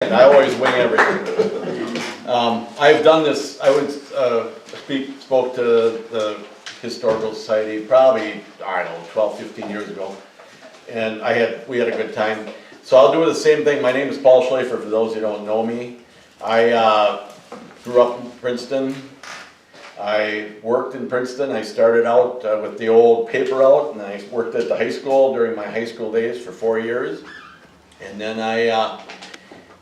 I always wing everything. I've done this, I would spoke to the Historical Society probably, I don't know, 12, 15 years ago. And we had a good time. So I'll do the same thing. My name is Paul Schlaefer, for those who don't know me. I grew up in Princeton. I worked in Princeton. I started out with the old paper route, and I worked at the high school during my high school days for 4 years. And then I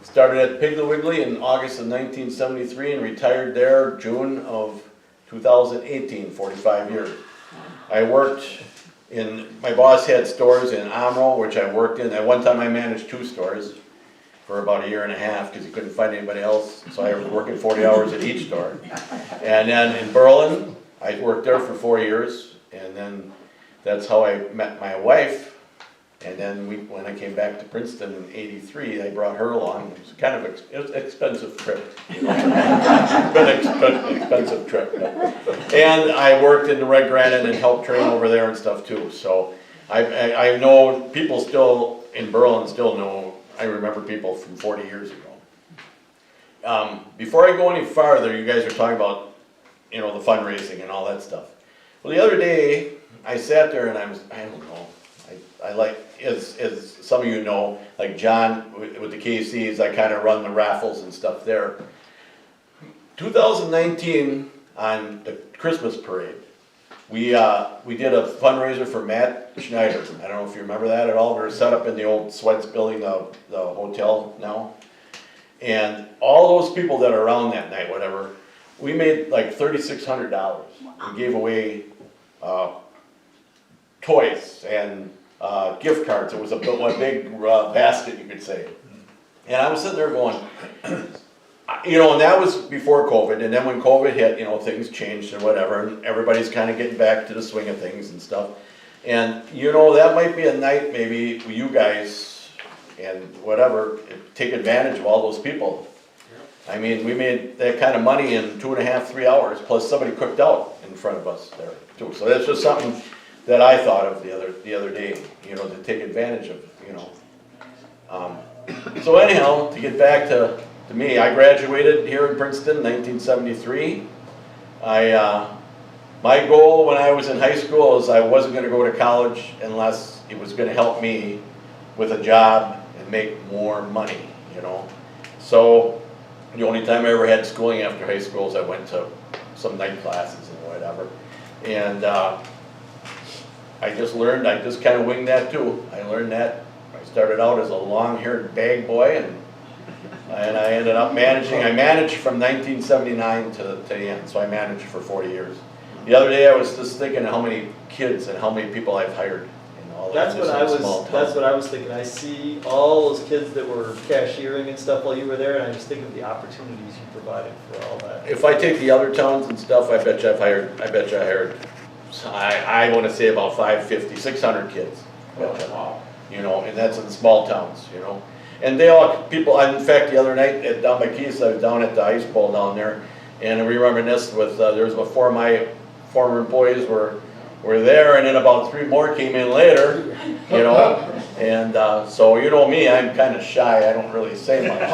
started at Piggly Wiggly in August of 1973 and retired there June of 2018, 45 years. I worked my boss had stores in Amro, which I worked in. At one time I managed 2 stores for about a year and a half because he couldn't find anybody else. So I was working 40 hours at each store. And then in Berlin, I worked there for 4 years. And then that's how I met my wife. And then when I came back to Princeton in '83, I brought her along. It was kind of an expensive trip. You know? An expensive trip. And I worked in the Red Granite and helped train over there and stuff too. So I know people still in Berlin still know. I remember people from 40 years ago. Before I go any farther, you guys are talking about, you know, the fundraising and all that stuff. Well, the other day I sat there and I don't know. I like, as some of you know, like John with the KCs, I kind of run the raffles and stuff there. 2019 on the Christmas parade, we did a fundraiser for Matt Schneider. I don't know if you remember that at all. We were set up in the old Sweats building, the hotel now. And all those people that are around that night, whatever, we made like $3,600. We gave away toys and gift cards. It was a big basket, you could say. And I was sitting there going, you know, and that was before COVID. And then when COVID hit, you know, things changed and whatever, and everybody's kind of getting back to the swing of things and stuff. And, you know, that might be a night maybe you guys and whatever take advantage of all those people. I mean, we made that kind of money in 2.5, 3 hours, plus somebody cooked out in front of us there too. So that's just something that I thought of the other day, you know, to take advantage of, you know. So anyhow, to get back to me, I graduated here in Princeton in 1973. My goal when I was in high school is I wasn't going to go to college unless it was going to help me with a job and make more money, you know. So the only time I ever had schooling after high school is I went to some night classes and whatever. And I just kind of winged that too. I learned that. I started out as a long-haired bag boy, and I ended up managing. I managed from 1979 to the end, so I managed for 40 years. The other day I was just thinking how many kids and how many people I've hired in all That's what I was thinking. I see all those kids that were cashiering and stuff while you were there, and I just think of the opportunities you provided for all that. If I take the other towns and stuff, I bet you I hired. I want to say about 550, 600 kids. Wow. You know, and that's in the small towns, you know. And they all, people, in fact, the other night down by Keys, I was down at the ice bowl down there, and we reminisced with, there was 4 of my former employees were there, and then about 3 more came in later, you know. And so, you know me, I'm kind of shy, I don't really say much.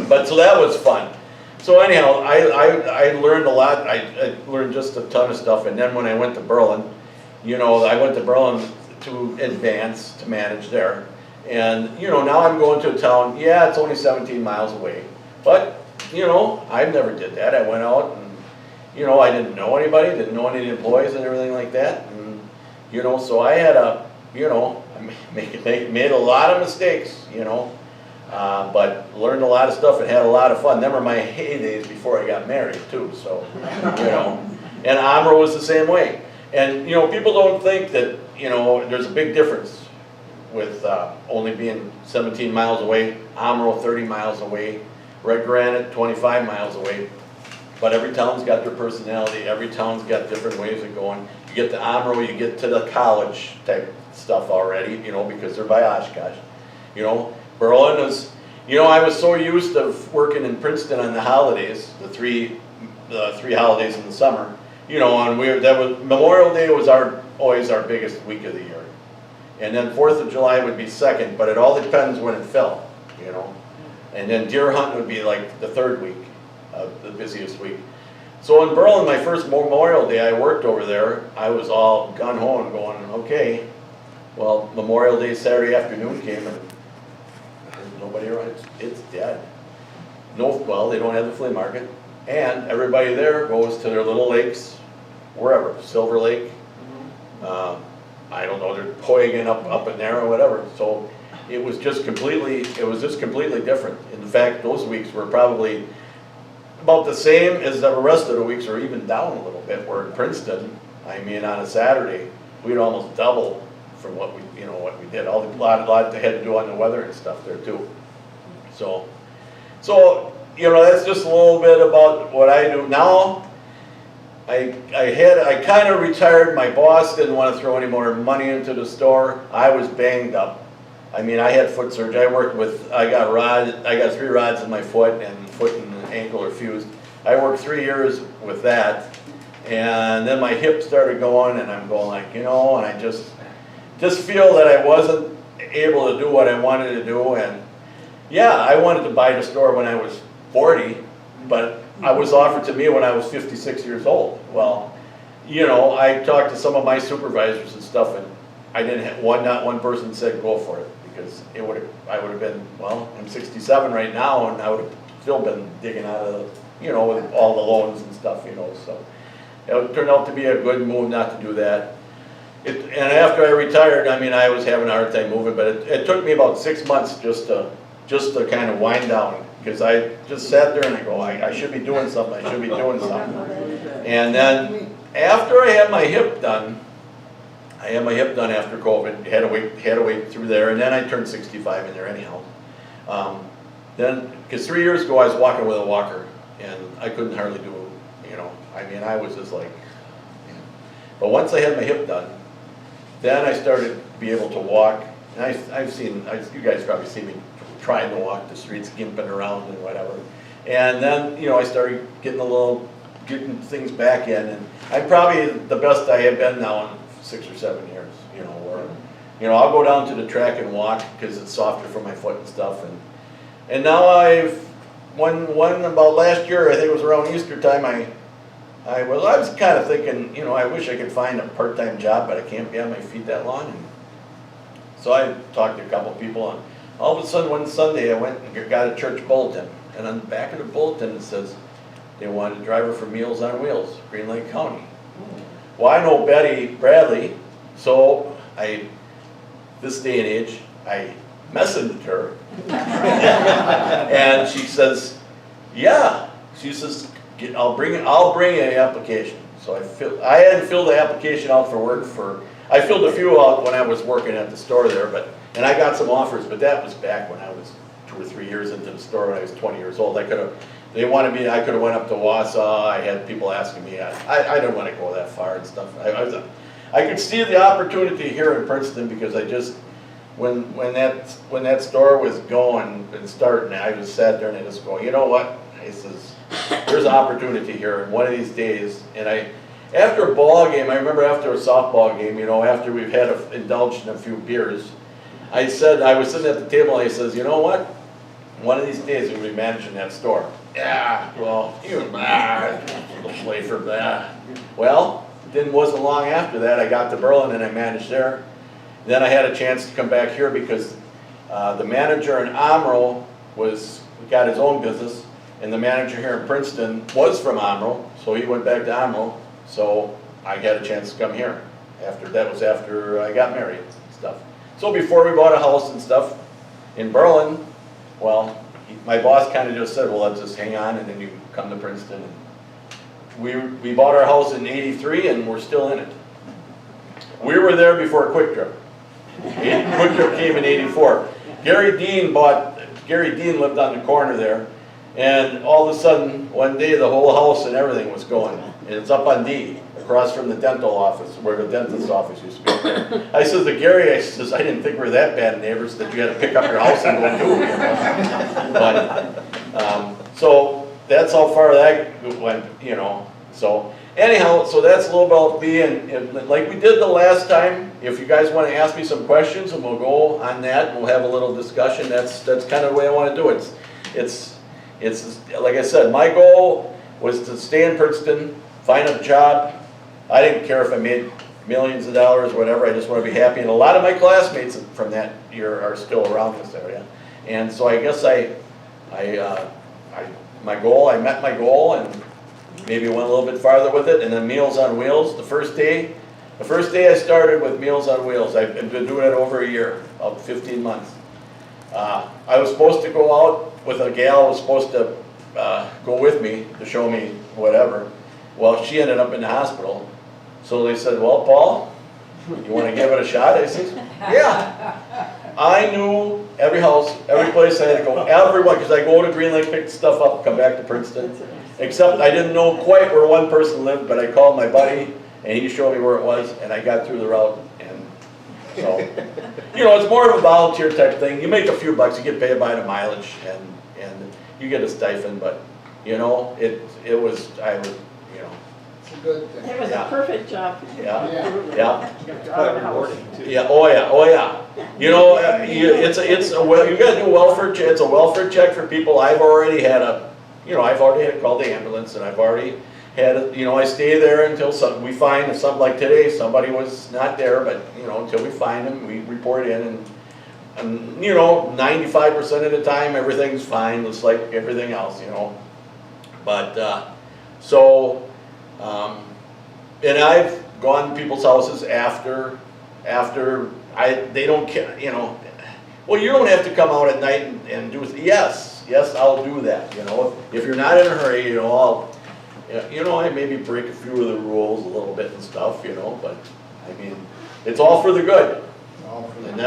But so that was fun. So anyhow, I learned a lot. I learned just a ton of stuff. And then when I went to Berlin, you know, I went to Berlin to advance, to manage there. And, you know, now I'm going to a town, yeah, it's only 17 miles away. But, you know, I never did that. I went out and, you know, I didn't know anybody, didn't know any of the employees and everything like that. And, you know, so I had you know, I made a lot of mistakes, you know. But learned a lot of stuff and had a lot of fun. Them were my heydays before I got married too, so, you know. And Amro was the same way. And, you know, people don't think that, you know, there's a big difference with only being 17 miles away, Amro 30 miles away, Red Granite 25 miles away. But every town's got their personality, every town's got different ways of going. You get to Amro, you get to the college type stuff already, you know, because they're by Oshkosh, you know. Berlin was, you know, I was so used to working in Princeton on the holidays, the three holidays in the summer, you know, and Memorial Day was always our biggest week of the year, and then 4th of July would be second, but it all depends when it fell. you know. And then deer hunting would be like the third week, the busiest week. So in Berlin, my first Memorial Day, I worked over there. I was all gung-ho and going, okay. Well, Memorial Day Saturday afternoon came and there's nobody around. It's dead. No, well, they don't have the flea market. And everybody there goes to their little lakes, wherever, Silver Lake. I don't know, they're Poygan up in there or whatever. So it was just completely different. In fact, those weeks were probably about the same as the rest of the weeks, or even down a little bit. Where in Princeton, I mean, on a Saturday, we'd almost double from what we did. A lot they had to do on the weather and stuff there too. So that's just a little bit about what I do now. I kind of retired. My boss didn't want to throw any more money into the store. I was banged up. I mean, I had foot surgery. I got 3 rods in my foot, and foot and ankle are fused. I worked 3 years with that, and then my hip started going, and I'm going like, and I just feel that I wasn't able to do what I wanted to do. And yeah, I wanted to buy the store when I was 40, but I was offered to me when I was 56 years old. Well, I talked to some of my supervisors and stuff, and I didn't have not one person said go for it, because I would have been, well, I'm 67 right now, and I would have still been digging out of with all the loans and stuff, so it turned out to be a good move not to do that. And after I retired, I mean, I was having a hard time moving, but it took me about 6 months just to kind of wind down, because I just sat there and I go, I should be doing something, And then after I had my hip done, after COVID, had to wait through there, and then I turned 65 in there anyhow. Then, because 3 years ago I was walking with a walker, and I couldn't hardly do, I mean, I was just like, but once I had my hip done, then I started to be able to walk. And you guys probably see me trying to walk the streets, gimping around and whatever. And then, I started getting things back in, and I'm probably the best I have been now in 6 or 7 years, where, I'll go down to the track and walk because it's softer for my foot and stuff. And now one about last year, I think it was around Easter time, I was kind of thinking, I wish I could find a part-time job, but I can't be on my feet that long. And so I talked to a couple people, and all of a sudden one Sunday I went and got a church bulletin, and on the back of the bulletin it says they wanted a driver for Meals on Wheels, Green Lake County. Well, I know Betty Bradley, so this day and age, I messaged her, and she says, yeah, she says, I'll bring an application. So I hadn't filled the application out for work I filled a few out when I was working at the store there, and I got some offers, but that was back when I was 2 or 3 years into the store when I was 20 years old. They wanted me, I could have went up to Wausau. I had people asking me, I didn't want to go that far and stuff. I could see the opportunity here in Princeton, because I just, when that store was going and starting, I just sat there and I just go, you know what? I says, there's an opportunity here, and one of these days, and after a ball game, I remember after a softball game, after we've indulged in a few beers, I was sitting at the table and I says, you know what? One of these days we'll be managing that store. Yeah, well, Schlaefer, blah. Well, then wasn't long after that I got to Berlin and I managed there. Then I had a chance to come back here because the manager in Amro got his own business, and the manager here in Princeton was from Amro, so he went back to Amro. So I had a chance to come here. After I got married and stuff. So before we bought a house and stuff in Berlin, well, my boss kind of just said, well, let's just hang on, and then you come to Princeton. And we bought our house in '83, and we're still in it. We were there before Quick Trip. Quick Trip came in '84. Gary Dean lived on the corner there, and all of a sudden, one day, the whole house and everything was going. And it's up on D, across from the dental office, where the dentist's office used to be. I says to Gary, I didn't think we were that bad neighbors that you had to pick up your house and go do. But, so that's how far that went, So, anyhow, so that's a little about me, and like we did the last time, if you guys wanna ask me some questions, and we'll go on that, and we'll have a little discussion, that's kind of the way I wanna do it. It's, like I said, my goal was to stay in Princeton, find a job. I didn't care if I made millions of dollars, whatever, I just wanna be happy, and a lot of my classmates from that year are still around this area. And so I guess I met my goal, and maybe went a little bit farther with it. And then Meals on Wheels, the first day I started with Meals on Wheels, I've been doing it over a year, about 15 months. I was supposed to go out with a gal, was supposed to go with me to show me whatever. Well, she ended up in the hospital. So they said, well, Paul, you want to give it a shot? I said, yeah. I knew every house, every place I had to go, everyone, because I go to Green Lake, pick stuff up, come back to Princeton. Except I didn't know quite where one person lived, but I called my buddy, and he showed me where it was, and I got through the route. And so, you know, it's more of a volunteer type thing. You make a few bucks, you get paid by the mileage, and you get a stipend, but, you know, I was, you know. It's a good thing. It was a perfect job for you. Yeah. Quite rewarding too. Yeah, oh yeah. You know, you gotta do welfare check, it's a welfare check for people. I've already had called the ambulance, and I've already had, I stay there until we find, something like today, somebody was not there, but, until we find them, we report in, and 95% of the time, everything's fine, just like everything else, But, and I've gone to people's houses after they don't care, well, you don't have to come out at night and do, yes, I'll do that, if you're not in a hurry, I maybe break a few of the rules a little bit and stuff, but, I mean, it's all for the good. And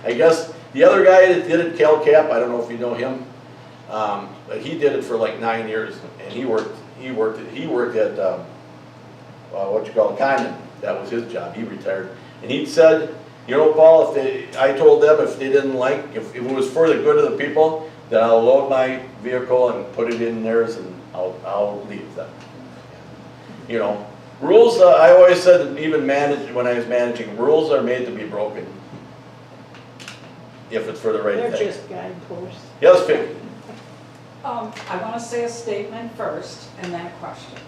I guess the other guy that did it, Cal Cap, I don't know if you know him, but he did it for like 9 years, and he worked at, Condon. That was his job. He retired, and he said, Paul, I told them if they didn't if it was for the good of the people, then I'll load my vehicle and put it in theirs, and I'll leave them. Rules. I always said, even when I was managing, rules are made to be broken if it's for the right thing. They're just guideposts. Yes, Vicky. I want to say a statement first and then a question.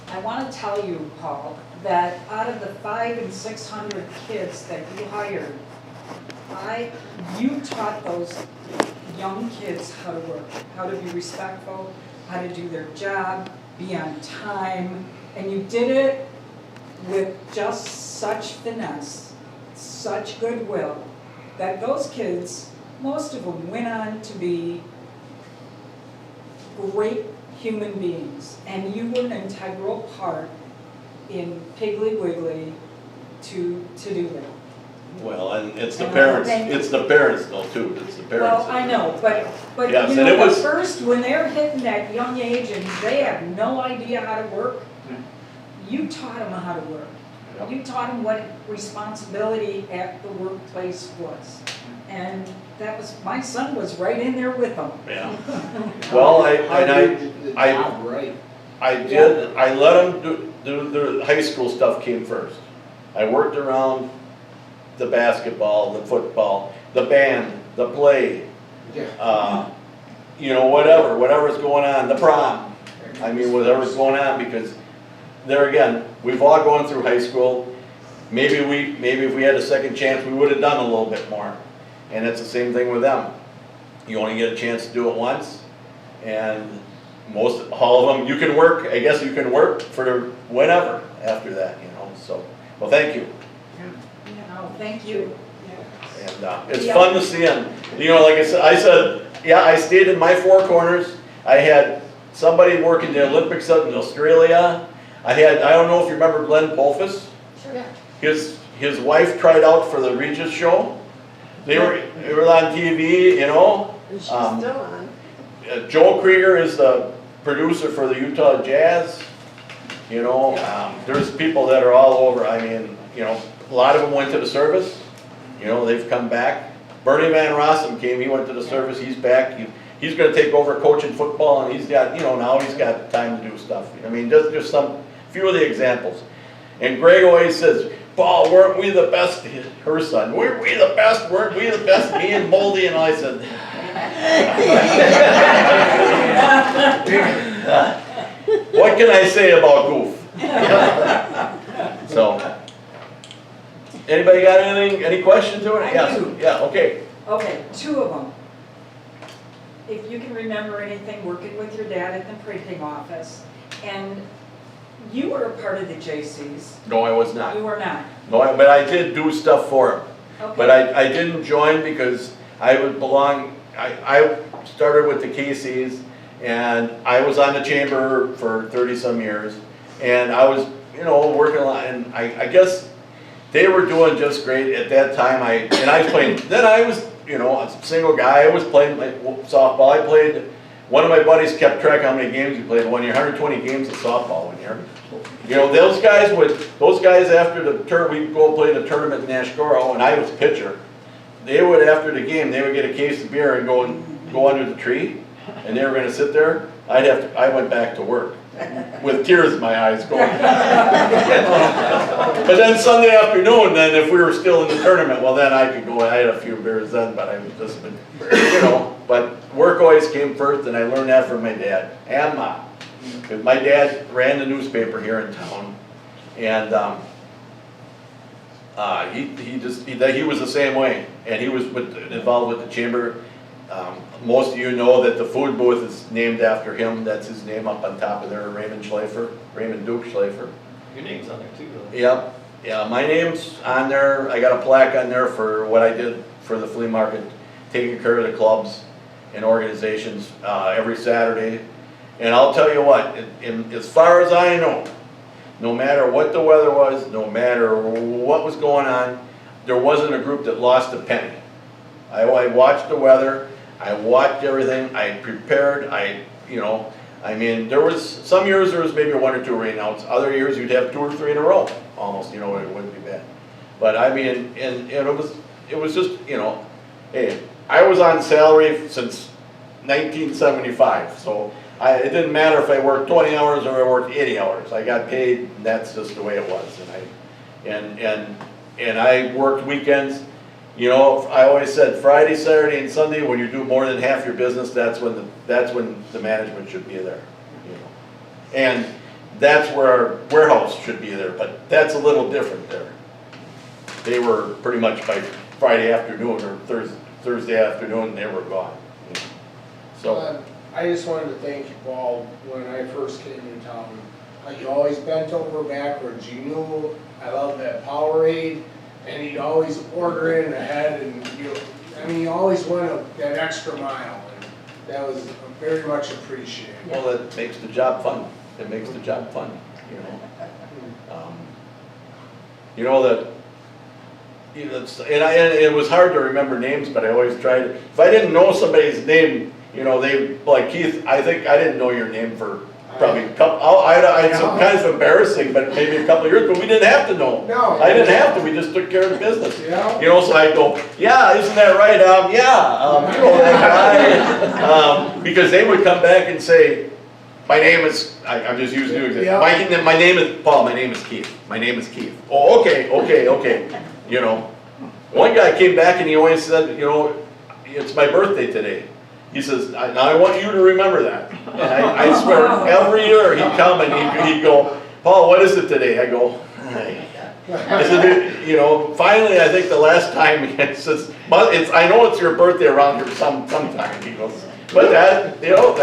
I want to tell you, Paul, that out of the 500 and 600 kids that you hired, you taught those young kids how to work, how to be respectful, how to do their job, be on time, and you did it with just such finesse, such goodwill, that those kids, most of them went on to be great human beings, and you were an integral part in Piggly Wiggly to do that. Well, and it's the parents. It's the parents though too. It's the parents. Well, I know, but Yes, you and know, it was- first when they're hitting that young age and they have no idea how to work, you taught them how to work. Yep. You taught them what responsibility at the workplace was, and that was, my son was right in there with them. Yeah. Well, I Right. did. I let them do the high school stuff came first. I worked around the basketball, the football, the band, the play, Yeah. whatever's going on, the prom. I mean, whatever's going on, because there again, we've all gone through high school. Maybe if we had a second chance, we would have done a little bit more. And it's the same thing with them. You only get a chance to do it once, and all of them, you can work, I guess you can work for whenever after that, so, well, thank you. Thank you. And it's fun to see them. Like I said, yeah, I stayed in my four corners. I had somebody working the Olympics out in Australia. I don't know if you remember Glenn Polfus. Sure. His wife tried out for the Regis show. They were on TV, And she's still on. Joe Krieger is the producer for the Utah Jazz. There's people that are all over. I mean, a lot of them went to the service. They've come back. Bernie Van Rossum came. He went to the service. He's back. He's going to take over coaching football, and he's got, now he's got time to do stuff. I mean, just some few of the examples. And Greg always says, Paul, weren't we the best, her son, weren't we the best, me and Moldy, and I said, what can I say about Goof? So, anybody got anything, any questions to it? I Yes. do. Yeah, okay. Okay, two of them. If you can remember anything working with your dad at the printing office, and you were a part of the J.C.'s. No, I was not. You were not. No, but I did do stuff for him. Okay. But I didn't join because I would belong, I started with the Casey's, and I was on the chamber for 30-some years, and I was, you know, working a lot, and I guess they were doing just great at that time. I was playing, then I was, you know, a single guy, I was playing like softball. I played, one of my buddies kept track how many games he played one year, 120 games of softball one year. You know, those guys after the we'd go play the tournament in Nashgoro, and I was pitcher. They would, after the game, they would get a case of beer and go under the tree, and they were gonna sit there. I went back to work with tears in my eyes going. But then Sunday afternoon, then if we were still in the tournament, well then I could go, I had a few beers then, but I was just, you know, but work always came first, and I learned that from my dad and mom. Because my dad ran the newspaper here in town, and he was the same way, and he was involved with the chamber. Most of you know that the food booth is named after him. That's his name up on top of there, Raymond Duke Schlaefer. Your name's on there too, though. Yep, yeah, my name's on there. I got a plaque on there for what I did for the flea market, taking care of the clubs and organizations every Saturday. And I'll tell you what, as far as I know, no matter what the weather was, no matter what was going on, there wasn't a group that lost a penny. I watched the weather, I watched everything, I prepared, I mean, there was, some years there was maybe 1 or 2 rainouts, other years you'd have 2 or 3 in a row, almost, you know, it wouldn't be bad. But I mean, and it was just, you know, hey, I was on salary since 1975, so it didn't matter if I worked 20 hours or I worked 80 hours. I got paid, and that's just the way it was. And I worked weekends. You know, I always said Friday, Saturday, and Sunday, when you do more than half your business, that's when the management should be there. You know, and that's where our warehouse should be there. But that's a little different there. They were pretty much by Friday afternoon or Thursday afternoon, they were gone. You know. So. I just wanted to thank you, Paul, when I first came in town. You always bent over backwards. You knew I loved that Powerade, and you'd always order in ahead, and you always went that extra mile, and that was very much appreciated. Well, that makes the job fun. It makes the job fun, you know. You know that. You know, and it was hard to remember names, but I always tried. If I didn't know somebody's name. You know, they, like Keith, I think I didn't know your name for probably a couple, I had some kind of embarrassing, but maybe a couple of years, but we didn't have to know. No. I didn't have to, we just took care of the business. Yeah. You know, so I'd go, yeah, isn't that right? You know that guy. Because they would come back and say, my name is, I'm just using you example. Yeah. My name is, Paul, my name is Keith. My name is Keith. Oh, okay. You know, one guy came back and he always said, you know, it's my birthday today. He says, now I want you to remember that. And I swear, every year he'd come and he'd go, Paul, what is it today? I go, I said, you know, finally, I think the last time he says, I know it's your birthday around here sometime. He goes, but that, you know,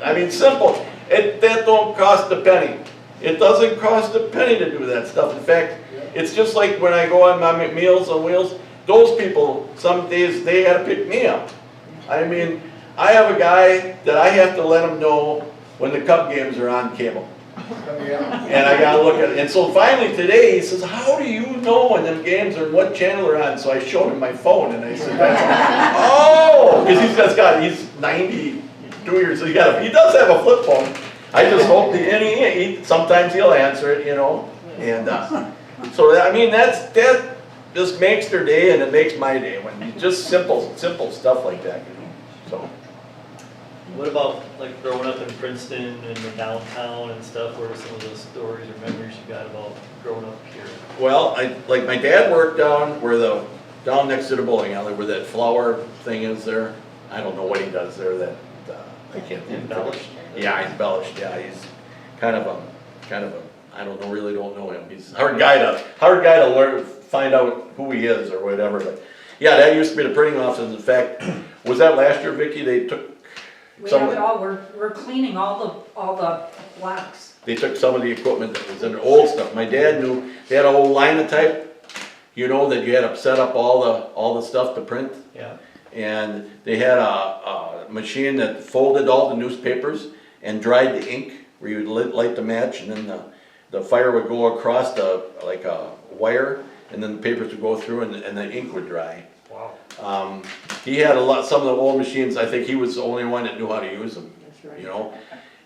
I mean, simple. That don't cost a penny. It doesn't cost a penny to do that stuff. In fact, it's just like when I go on my Meals on Wheels, those people, some days, they gotta pick me up. I mean, I have a guy that I have to let him know when the Cub games are on cable. And I gotta look at it. And so finally today he says, how do you know when them games are, what channel are on? So I showed him my phone and I said, oh, because he's 92 years old. He does have a flip phone. I just hope sometimes he'll answer it, you know. And so I mean that just makes their day, and it makes my day when you just simple stuff like that, you know. So. What about like growing up in Princeton and the downtown and stuff? What are some of those stories or memories you got about growing up here? Well, like my dad worked down next to the bowling alley where that flower thing is there. I don't know what he does there that, I can't think of it. Embellished? Yeah, he's embellished, yeah, he's kind of a, I don't know, really don't know him. He's a hard guy to learn, find out who he is or whatever, but yeah, that used to be the printing office. In fact, was that last year, Vicki, they took We some have of it all, we're cleaning all the blocks. They took some of the equipment that was in the old stuff. My dad knew, they had a whole linotype, that you had to set up all the stuff to print. Yeah. And they had a machine that folded all the newspapers and dried the ink, where you would light the match, and then the fire would go across like a wire, and then the papers would go through and the ink would dry. Wow. He had some of the old machines. I think he was the only one that knew how to use them, That's right.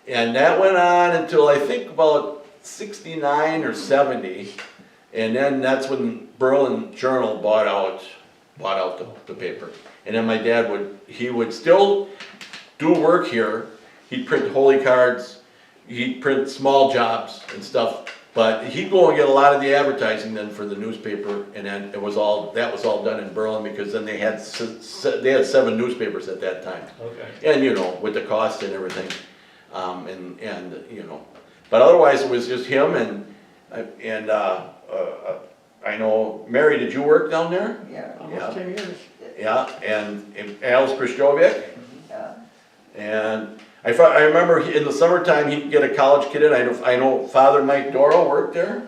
And that went on until I think about 69 or 70, and then that's when Berlin Journal bought out the paper. And then my dad would still do work here. He'd print holy cards, he'd print small jobs and stuff, but he'd go and get a lot of the advertising then for the newspaper, and then that was all done in Berlin, because then they had 7 newspapers at that time. Okay. And with the cost and everything, but otherwise it was just him and I know, Mary, did you work down there? Yeah. Almost 10 years. Yeah, and Alice Kristovic, Yeah. and I remember in the summertime he'd get a college kid in. I know Father Mike Doro worked there,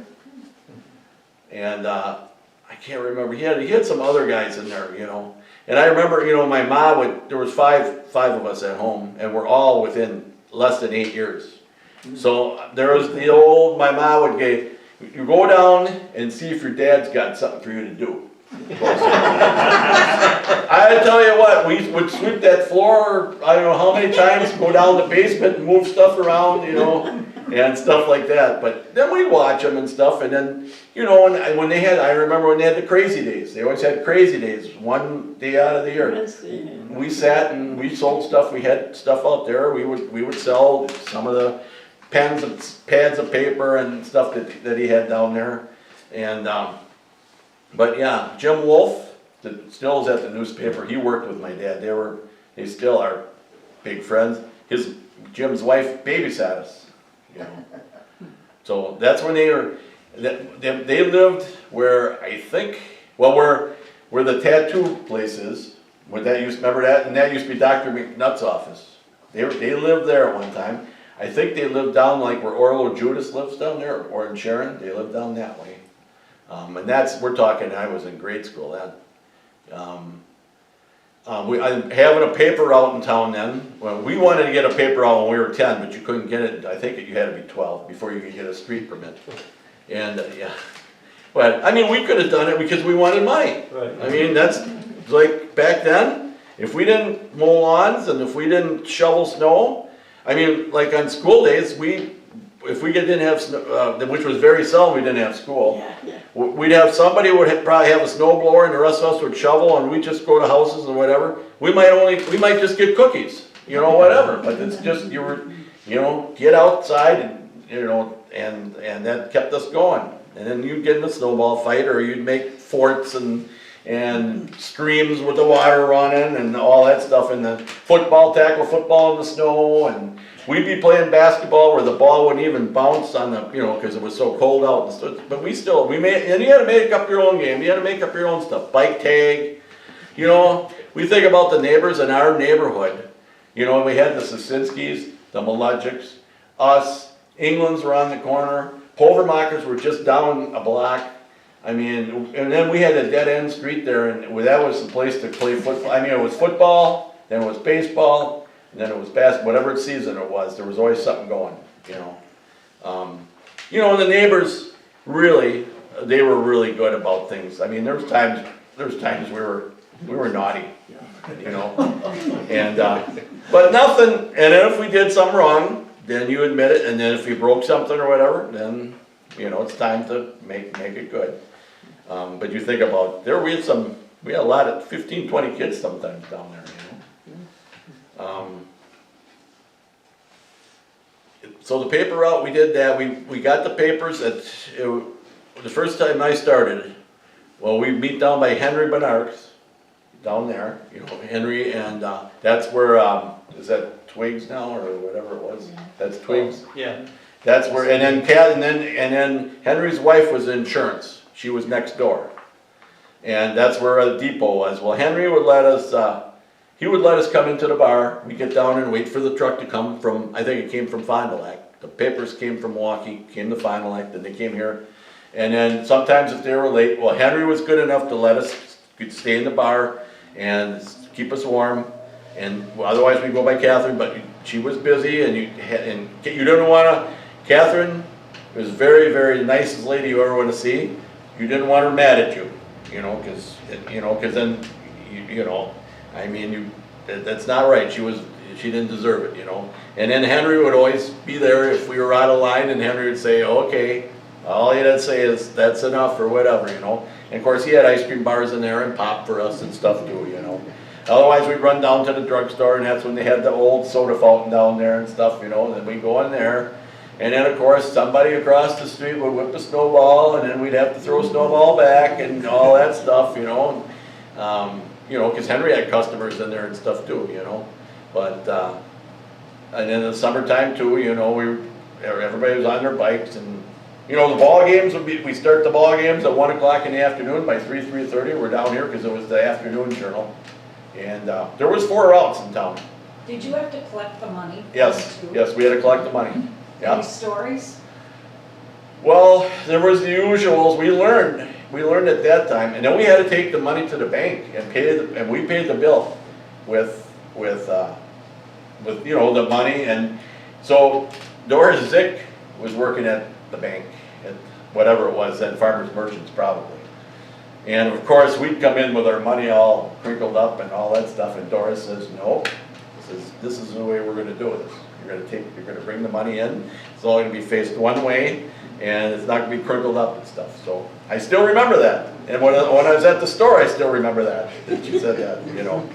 and I can't remember. He had some other guys in there, And I remember, my mom there was five of us at home, and we're all within less than 8 years. So there was my mom would go, you go down and see if your dad's got something for you to do. I tell you what, we would sweep that floor, I don't know how many times, go down the basement and move stuff around, and stuff like that. But then we'd watch them and stuff, and then, I remember when they had the crazy days. They always had crazy days, one day out of the year. Wednesday. We sat and we sold stuff. We had stuff out there. We would sell some of the pens and pads of paper and stuff that he had down there. And but yeah, Jim Wolf, that still is at the newspaper. He worked with my dad. They still are big friends. Jim's wife babysat us. So that's when they lived where I think, where the tattoo place is. Remember that? And that used to be Dr. McNutt's office. They lived there at one time. I think they lived down like where Orlo Judas lives down there, or in Sharon. They lived down that way. And we're talking, I was in grade school then. Having a paper out in town then. Well, we wanted to get a paper out when we were 10, but you couldn't get it. I think you had to be 12 before you could get a street permit. And yeah, but I mean, we could have done it because we wanted money. Right. I mean, that's like back then. If we didn't mow lawns and if we didn't shovel snow, I mean, like on school days, if we didn't have snow, which was very seldom, we didn't have school. Yeah. We'd have somebody probably have a snow blower, and the rest of us would shovel, and we'd just go to houses or whatever. We might just get cookies, whatever. But it's just get outside, and that kept us going. And then you'd get in a snowball fight, or you'd make forts and streams with the water running and all that stuff, and the tackle football in the snow, and we'd be playing basketball where the ball wouldn't even bounce on the, because it was so cold out. But and you had to make up your own game. You had to make up your own stuff. Bike tag, we think about the neighbors in our neighborhood. We had the Sasinskis, the Maludjiks, us, Englands were on the corner, Povermakers were just down a block. I mean, and then we had a dead end street there, and that was the place to play football. I mean, it was football, then it was baseball, and then it was basketball, whatever season it was, there was always something going, and the neighbors really, they were really good about things. I mean, there was times we were naughty, and, but nothing, and then if we did something wrong, then you admit it, and then if you broke something or whatever, then, it's time to make it good. But you think about, we had a lot of 15, 20 kids sometimes down there, so the paper route, we did that, we got the papers the first time I started, well, we meet down by Henry Bernard's, down there, you know, Henry, and, that's where, is that Twigs now, or whatever it was? That's Twigs? Yeah, That's where, and then Henry's wife was insurance, she was next door. And that's where the depot was. Well, Henry would let us, he would let us come into the bar, we'd get down and wait for the truck to come from, I think it came from Fond du Lac. The papers came from Milwaukee, came to Fond du Lac, then they came here. And then sometimes if they were late, well, Henry was good enough to let us could stay in the bar and keep us warm. And otherwise we'd go by Catherine, but she was busy and you didn't wanna, Catherine was very, very nicest lady you ever wanna see. You didn't want her mad at you, you know, cause then, you know, I mean, that's not right. She didn't deserve it, you know. And then Henry would always be there if we were out of line, and Henry would say, okay, all he had to say is, that's enough, or whatever, you know. And of course, he had ice cream bars in there and pop for us and stuff too, you know. Otherwise, we'd run down to the drugstore, and that's when they had the old soda fountain down there and stuff, you know, and then we'd go in there. And then, of course, somebody across the street would whip a snowball, and then we'd have to throw a snowball back and all that stuff, you know. You know, because Henry had customers in there and stuff too, you know. But, and in the summertime too, you know, everybody was on their bikes, and, you know, the ball games we start the ball games at 1 o'clock in the afternoon. By 3:30, we're down here because it was the afternoon journal. And there was 4 routes in town. Did you have to collect the money? Yes, too? yes, we had to collect the money. Yeah. Any stories? Well, there was the usuals. We learned at that time, and then we had to take the money to the bank and we paid the bill with you know, the money. And so Doris Zick was working at the bank at whatever it was then, Farmers Merchants probably. And of course we'd come in with our money all crinkled up and all that stuff, and Doris says, no, this is the way we're going to do this. You're going to bring the money in. It's all going to be faced one way, and it's not going to be crinkled up and stuff. So I still remember that. And when I was at the store, I still remember that she said that, you know.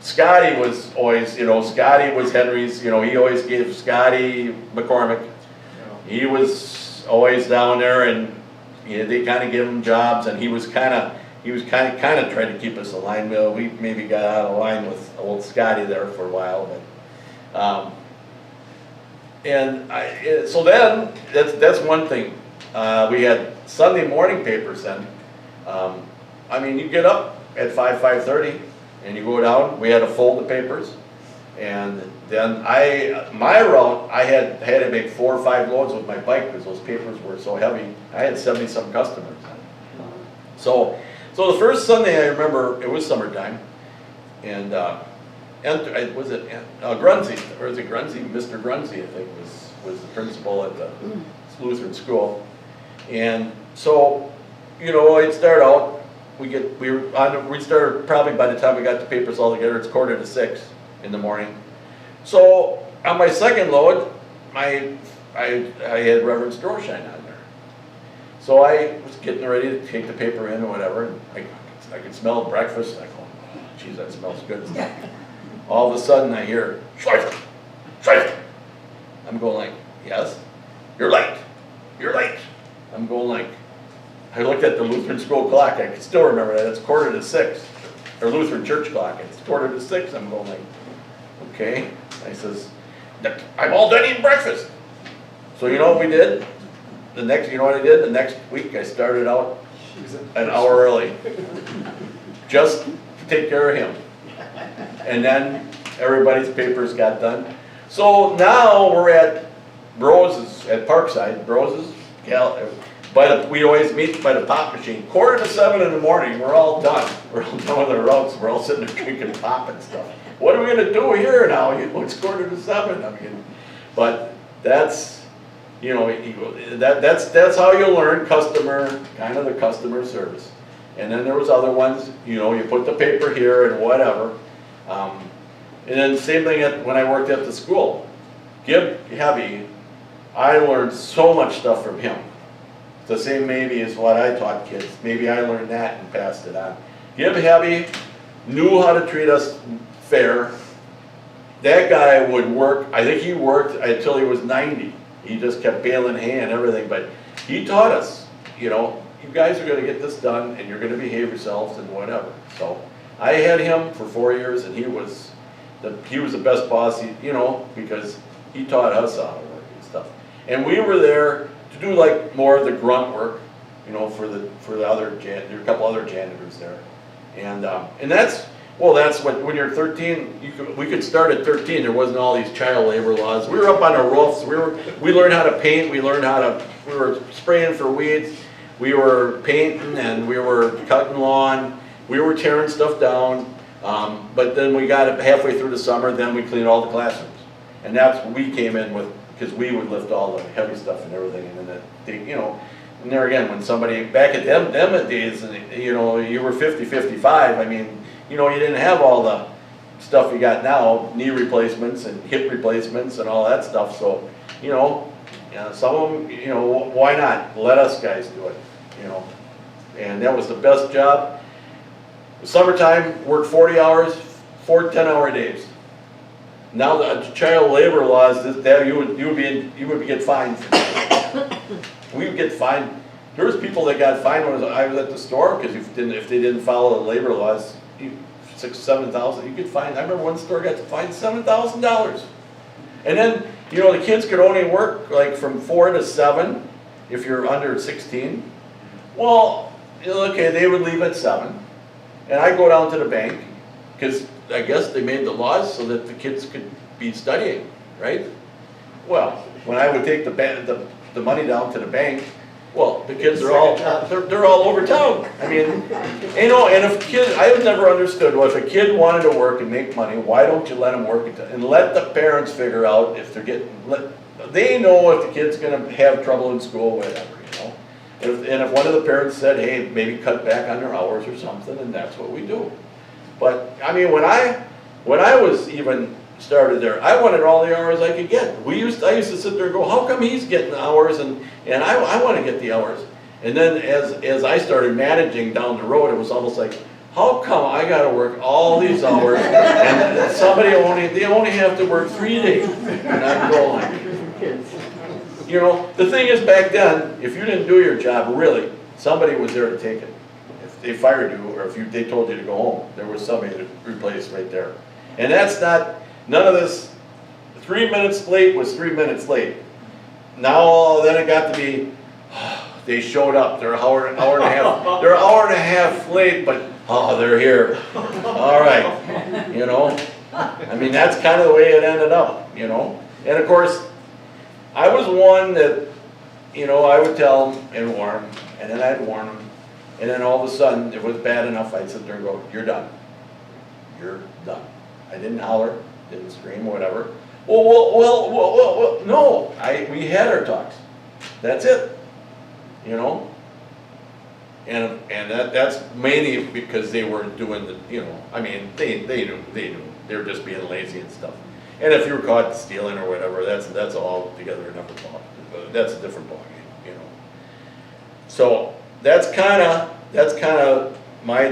Scotty was always, you know, Scotty was Henry's, you know, he always gave Scotty McCormick. He was always down there, and you know, they kind of give him jobs, and he was kind of trying to keep us aligned. Well, we maybe got out of line with old Scotty there for a while, but. So then, that's one thing. We had Sunday morning papers then. I mean, you get up at 5:30, and you go down. We had to fold the papers, and then my route, I had to make 4 or 5 loads with my bike because those papers were so heavy. I had 70-some customers. So the first Sunday I remember, it was summertime, and was it Grunzy, or is it Grunzy? Mr. Grunzy, I think, was the principal at the Lutheran school. And so, you know, I'd start out, we started probably by the time we got the papers all together, it's 5:45 in the morning. So on my second load, I had Reverend Storshine on there. So I was getting ready to take the paper in or whatever, and I could smell breakfast, and I go, oh, geez, that smells good. All of a sudden I hear, Schlaefer, Schlaefer. I'm going like, yes? You're late. I'm going like, I looked at the Lutheran school clock, I can still remember that, it's 5:45, or Lutheran church clock, it's 5:45, I'm going like, okay. I says, I'm all done eating breakfast. So you know what we did? You know what I did? The next week I started out an hour early, just to take care of him. And then everybody's papers got done. So now we're at Rose's, at Parkside, Rose's, we always meet by the pop machine. 6:45 in the morning, we're all done. We're all done with our routes, we're all sitting there drinking pop and stuff. What are we gonna do here now? It's 6:45, I mean, but that's, you know, that's how you learn kind of the customer service. And then there was other ones, you know, you put the paper here and whatever. And then same thing when I worked at the school. Gib Heavy, I learned so much stuff from him. The same maybe as what I taught kids. Maybe I learned that and passed it on. Gib Heavy knew how to treat us fair, that guy would work, I think he worked until he was 90. He just kept baling hay and everything, but he taught us, you know, you guys are gonna get this done and you're gonna behave yourselves and whatever. So I had him for 4 years and he was the best boss, you know, because he taught us how to work and stuff. And we were there to do like more of the grunt work, you know, for the other there were a couple other janitors there. And that's what, when you're 13, we could start at 13, there wasn't all these child labor laws. We were up on the roofs, we learned how to paint, we were spraying for weeds, we were painting and we were cutting lawn, we were tearing stuff down, but then we got it halfway through the summer, then we cleaned all the classrooms. And that's what we came in with, because we would lift all the heavy stuff and everything, and then, you know, and there again, when somebody, back at them days, and you know, you were 50, 55, I mean, you know, you didn't have all the stuff you got now, knee replacements and hip replacements and all that stuff, so, you know, some of them, you know, why not? Let us guys do it, you know. And that was the best job. Summertime, worked 40 hours, 4 10-hour days. Now the child labor laws, that you would get fined for that. We would get fined. There was people that got fined when I was at the store because if they didn't follow the labor laws, $6,000 to $7,000, you get fined. I remember one store got fined $7,000. And then, you know, the kids could only work like from 4 to 7 if you're under 16. Well, okay, they would leave at 7. And I'd go down to the bank, because I guess they made the laws so that the kids could be studying, right? Well, when I would take the money down to the bank, well, the kids are all, they're all over town. I mean, you know, and if kids, I have never understood, well, if a kid wanted to work and make money, why don't you let them work and let the parents figure out if they're they know if the kid's gonna have trouble in school, whatever, you know? And if one of the parents said, hey, maybe cut back on their hours or something, and that's what we do. But, I mean, when I was even started there, I wanted all the hours I could get. I used to sit there and go, how come he's getting hours and I want to get the hours? And then as I started managing down the road, it was almost like, how come I got to work all these hours and they only have to work 3 days? And I'm going, you know, the thing is back then, if you didn't do your job, really, somebody was there to take it. If they fired you or if they told you to go home, there was somebody to replace right there. And that's not, none of this, 3 minutes late was 3 minutes late. Now, then it got to be, they showed up, they're an hour and a half, they're an hour and a half late, but, oh, they're here. All right, you know. I mean, that's kind of the way it ended up, you know. And of course, I was one that, you know, I would tell them and warn them, and then I'd warn them, and then all of a sudden, it was bad enough, I'd sit there and go, you're done. You're done. I didn't holler, didn't scream, whatever. Well, no, we had our talks. That's it, you know? And that's mainly because they weren't doing the, you know, I mean, they knew, they were just being lazy and stuff. And if you were caught stealing or whatever, that's all together a different ball. That's a different ballgame, you know. So that's kind of my